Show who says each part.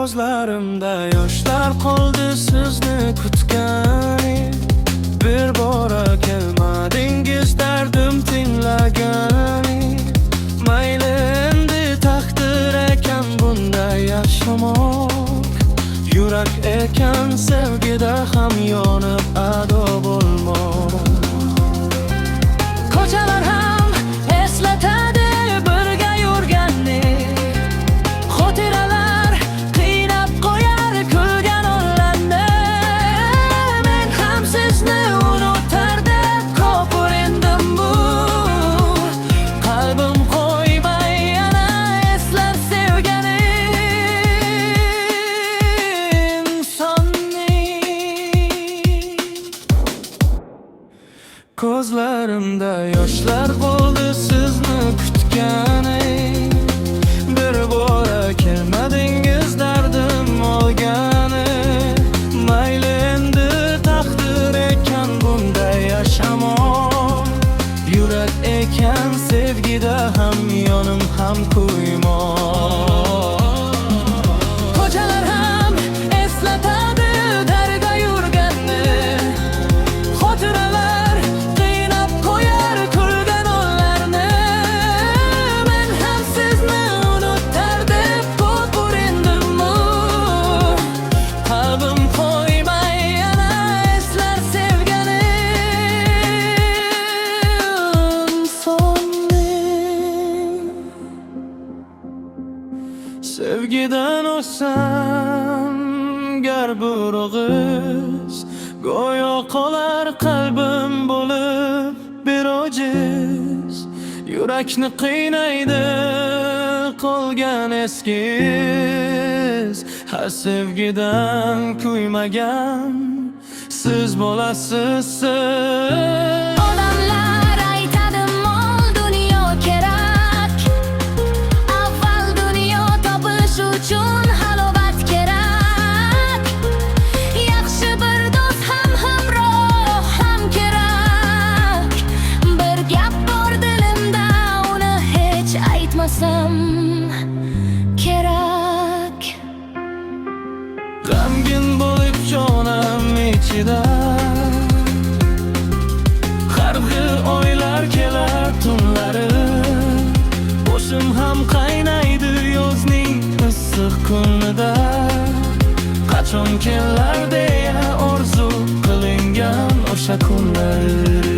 Speaker 1: Ko'zlarimda yoshlar qoldi sizni kutgani. Bir bora kelmadingiz dardim tinglagani. Mayli endi taqdir ekan bunday yashamoq. Yurak ekan sevgida ham yonib ado bo'lmoq. Ko'chalar ham eslatadi birga yurganni. Xotiralar qiynab qo'yar kulgan onlarni. Men ham sizni unutar deb ko'p urindim bu. Qalbim qo'ymay yana eslar sevgani insonni. Ko'zlarimda yoshlar bo'ldi sizni kutgani. Bir bora kelmadingiz dardim olgani. Mayli endi taqdir ekan bunday yashamoq. Yurak ekan sevgida ham yonim ham kuymoq. Ko'chalar ham eslatadi darga yurganni. Xotiralar qiynab qo'yar kulgan onlarni. Men ham sizni unutar deb ko'p urindim-u. Qalbim qo'ymay yana eslar sevgani insonni. Sevgidan o'tsam gar bir og'iz, go'yo qolar qalbim bo'lib berojiz. Yurakni qiynaydi qolgan eski iz. Ha sevgidan kuymagan siz bo'lasiz siz.
Speaker 2: Odamlar aytadi mol dunyo kerak. Avval dunyo topish uchun halovat kerak. Yaxshi bir do'st ham hamroh ham kerak. Bir gap bor dilimda uni hech aytmasam kerak.
Speaker 1: G'amgin bo'lib jonim ichida har xil oylar kelar tunlari. Boshim ham qaynaydi yozning issiq kunida. Qachon kelar deya orzu qilingan o'sha kunlar.